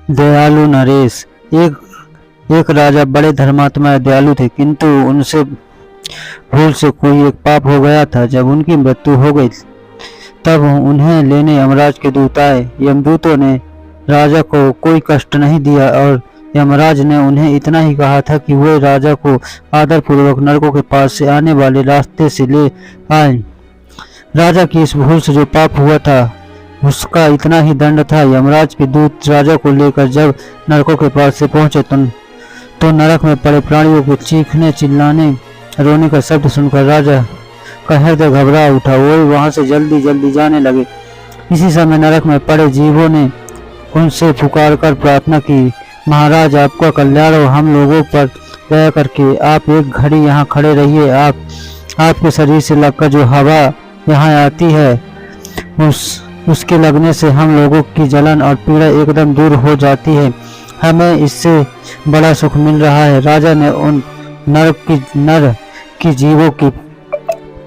दयालु नरेश। एक राजा बड़े धर्मात्मा और दयालु थे, किंतु उनसे भूल से कोई एक पाप हो गया था। जब उनकी मृत्यु हो गई तब उन्हें लेने यमराज के दूत आए। यमदूतों ने राजा को कोई कष्ट नहीं दिया और यमराज ने उन्हें इतना ही कहा था कि वे राजा को आदरपूर्वक नरकों के पास से आने वाले रास्ते से ले आए। राजा की इस भूल से जो पाप हुआ था उसका इतना ही दंड था। यमराज के दूत राजा को लेकर जब नरकों के पास से पहुंचे तो नरक में पड़े प्राणियों के चीखने, चिल्लाने, रोने का शब्द सुनकर राजा का हृदय घबरा उठा। वो वहां से जल्दी जल्दी जाने लगे। इसी समय नरक में पड़े जीवों ने उनसे पुकार कर प्रार्थना की, महाराज आपका कल्याण हो, हम लोगों पर दया करके आप एक घड़ी यहाँ खड़े रहिए। आपके शरीर से लगकर जो हवा यहाँ आती है उसके लगने से हम लोगों की जलन और पीड़ा एकदम दूर हो जाती है। हमें इससे बड़ा सुख मिल रहा है। राजा ने उन नर की जीवों की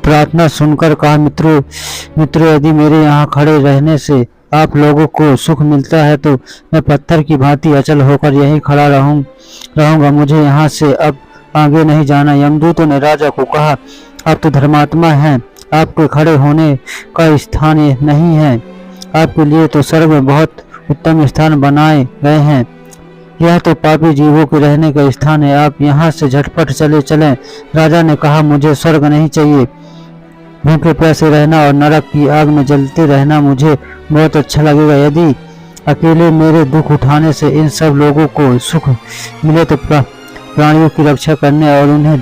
प्रार्थना सुनकर कहा, मित्रों यदि मेरे यहाँ खड़े रहने से आप लोगों को सुख मिलता है तो मैं पत्थर की भांति अचल होकर यहीं खड़ा रहूंगा। मुझे यहाँ से अब आगे नहीं जाना। यमदूतों ने राजा को कहा, आप तो धर्मात्मा हैं, आपके खड़े होने का स्थान नहीं है। आपके लिए तो स्वर्ग में बहुत उत्तम स्थान बनाए गए हैं। यह तो पापी जीवों के रहने का स्थान है। आप यहाँ से झटपट चलें। राजा ने कहा, मुझे स्वर्ग नहीं चाहिए। भूखे प्यासे रहना और नरक की आग में जलते रहना मुझे बहुत अच्छा लगेगा। यदि अकेले मेरे दुख उठाने से इन सब लोगों को सुख मिले तो प्राणियों की रक्षा करने और उन्हें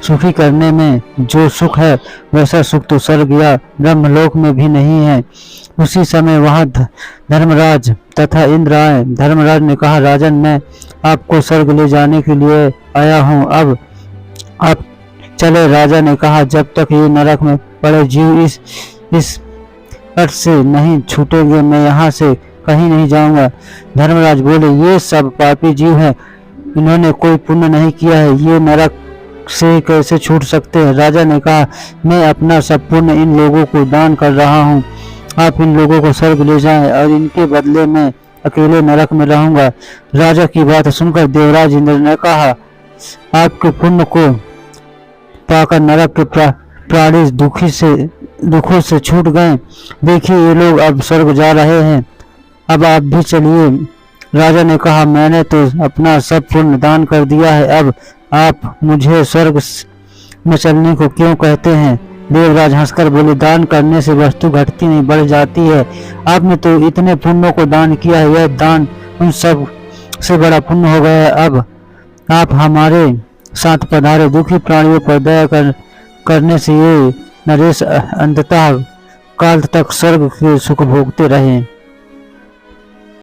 सुखी करने में जो सुख है वैसा सुख तो स्वर्ग या ब्रह्मलोक में भी नहीं है। उसी समय वहां धर्मराज तथा इंद्र आए। धर्मराज ने कहा, राजन मैं आपको स्वर्ग ले जाने के लिए आया हूँ, अब आप चले। राजा ने कहा, जब तक ये नरक में पड़े जीव इस अर्थ से नहीं छूटेंगे मैं यहाँ से कहीं नहीं जाऊंगा। धर्मराज बोले, ये सब पापी जीव हैं, इन्होंने कोई पुण्य नहीं किया है, ये नरक से कैसे छूट सकते हैं। राजा ने कहा, मैं अपना सब पुण्य इन लोगों को दान कर रहा हूँ। आप इन लोगों को स्वर्ग ले जाएं और इनके बदले में अकेले नरक में रहूंगा। राजा की बात सुनकर देवराज इंद्र ने कहा, आपके पुण्य को पाकर नरक के प्राणी दुखों से छूट गए। देखिए ये लोग अब स्वर्ग जा रहे हैं, अब आप भी चलिए। राजा ने कहा, मैंने तो अपना सब पुण्य दान कर दिया है, अब आप मुझे स्वर्ग में चलने को क्यों कहते हैं। देवराज हंसकर बोले, दान करने से वस्तु घटती नहीं बढ़ जाती है। आपने तो इतने पुण्यों को दान किया है, यह दान उन सब से बड़ा पुण्य हो गया है। अब आप हमारे साथ पधारे। दुखी प्राणियों पर दया करने से ये नरेश अंततः काल तक स्वर्ग के सुख भोगते रहे।